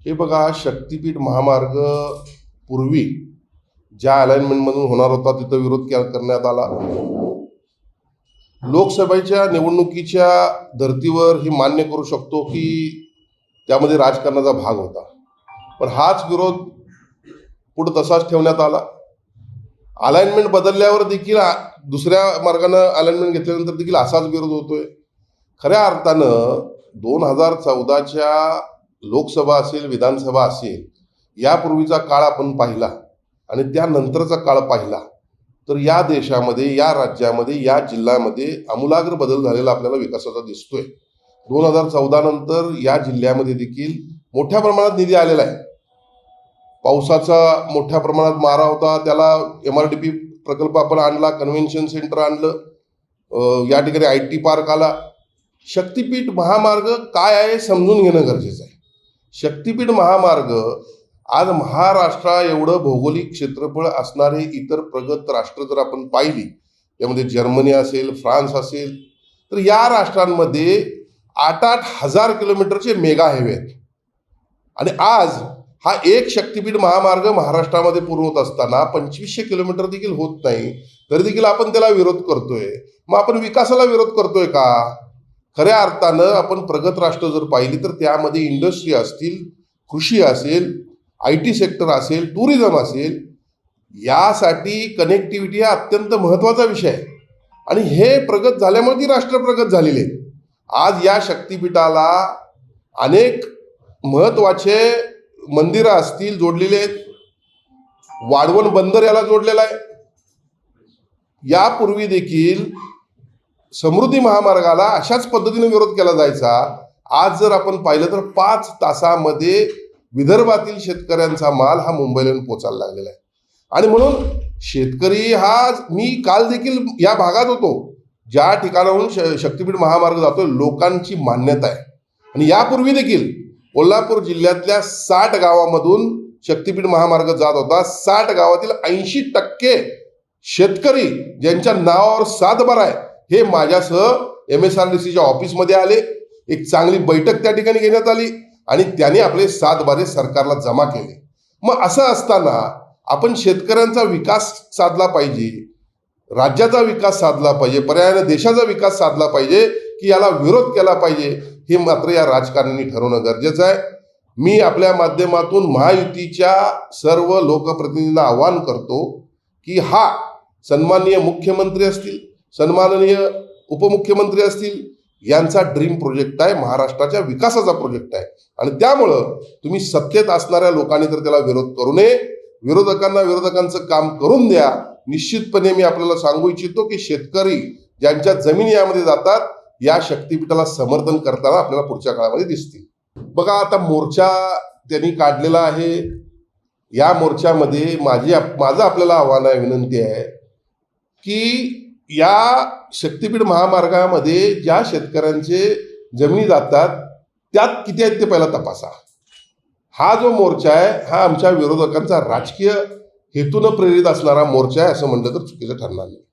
हे बघा, शक्तीपीठ महामार्ग पूर्वी ज्या अलाइनमेंटमधून होणार होता तिथं विरोध करण्यात आला. लोकसभेच्या निवडणुकीच्या धर्तीवर ही मान्य करू शकतो की त्यामध्ये राजकारणाचा भाग होता, पण हाच विरोध पुढे तसाच ठेवण्यात आला. अलाइनमेंट बदलल्यावर देखील दुसऱ्या मार्गानं अलाइनमेंट घेतल्यानंतर देखील असाच विरोध होतोय. खऱ्या अर्थानं 2014च्या लोकसभा असेल, विधानसभा असेल, यापूर्वीचा काळ आपण पाहिला आणि त्यानंतरचा काळ पाहिला तर या देशामध्ये, या राज्यामध्ये, या जिल्ह्यामध्ये आमूलाग्र बदल झालेला आपल्याला विकासाचा दिसतोय. 2014 नंतर या जिल्ह्यामध्ये देखील मोठ्या प्रमाणात निधी आलेला आहे. पावसाचा मोठ्या प्रमाणात मारा होता, त्याला MRDP प्रकल्प आपण आणला, कन्व्हेन्शन सेंटर आणलं, या ठिकाणी IT पार्क आला. शक्तीपीठ महामार्ग काय आहे समजून घेणं गरजेचं आहे. शक्तीपीठ महामार्ग आज महाराष्ट्रा एवढं भौगोलिक क्षेत्रफळ असणारे इतर प्रगत राष्ट्र जर आपण पाहिली, त्यामध्ये जर्मनी असेल, फ्रान्स असेल, तर या राष्ट्रांमध्ये 8-8 हजार किलोमीटरचे मेगा हायवे आहेत. आणि आज हा एक शक्तीपीठ महामार्ग महाराष्ट्रामध्ये पूर्ण होत असताना 2500 किलोमीटर देखील होत नाही, तरी देखील आपण त्याला विरोध करतोय. मग आपण विकासाला विरोध करतोय का? खऱ्या अर्थानं आपण प्रगत राष्ट्र जर पाहिली तर त्यामध्ये इंडस्ट्री असतील, कृषी असेल, IT सेक्टर असेल, टुरिझम असेल, यासाठी कनेक्टिव्हिटी हा अत्यंत महत्त्वाचा विषय आहे. आणि हे प्रगत झाल्यामुळे ती राष्ट्र प्रगत झालेली आहे. आज या शक्तीपीठाला अनेक महत्त्वाचे मंदिरं असतील जोडलेले आहेत. वाढवण बंदर याला जोडलेला आहे. यापूर्वी देखील समृद्धी महामार्गाला अशाच पद्धतीने विरोध केला जायचा. आज जर आपण पाहिलं तर 5 तासामध्ये विदर्भातील शेतकऱ्यांचा माल हा मुंबईला येऊन पोचायला लागलेला आहे. आणि म्हणून शेतकरी हा, मी काल देखील या भागात होतो ज्या ठिकाणाहून शक्तीपीठ महामार्ग जातो, लोकांची मान्यता आहे. आणि यापूर्वी देखील कोल्हापूर जिल्ह्यातल्या 60 गावामधून शक्तीपीठ महामार्ग जात होता. 60 गावातील 80% शेतकरी ज्यांच्या नावावर सातबारा आहे हे माझ्यासह MSRDCच्या ऑफिसमध्ये आले. एक चांगली बैठक त्या ठिकाणी घेण्यात आली आणि त्याने आपले सातबारे सरकारला जमा केले. मग असं असताना आपण शेतकऱ्यांचा विकास साधला पाहिजे, राज्याचा विकास साधला पाहिजे, पर्यायाने देशाचा विकास साधला पाहिजे की याला विरोध केला पाहिजे, हे मात्र या राजकारण्यांनी ठरवणं गरजेचं आहे. मी आपल्या माध्यमातून महायुतीच्या सर्व लोकप्रतिनिधींना आवाहन करतो की हा सन्माननीय मुख्यमंत्री असतील, सन्माननीय उपमुख्यमंत्री असतील, यांचा ड्रीम प्रोजेक्ट आहे, महाराष्ट्राच्या विकासाचा प्रोजेक्ट आहे. आणि त्यामुळं तुम्ही सत्तेत असणाऱ्या लोकांनी तर त्याला विरोध करू नये, विरोधकांना विरोधकांचं काम करून द्या. निश्चितपणे मी आपल्याला सांगू इच्छितो की शेतकरी ज्यांच्या जमिनी यामध्ये जातात, या शक्तीपीठाला समर्थन करताना आपल्याला पुढच्या काळामध्ये दिसतील. बघा, आता मोर्चा त्यांनी काढलेला आहे. या मोर्चामध्ये माझं आपल्याला आव्हान आहे, विनंती आहे की या शक्तीपीठ महामार्गामध्ये ज्या शेतकऱ्यांचे जमिनी जातात त्यात किती आहेत ते पहिला तपासा. हा जो मोर्चा आहे हा आमच्या विरोधकांचा राजकीय हेतून प्रेरित असणारा मोर्चा आहे असं म्हटलं तर चुकीचं ठरणार नाही.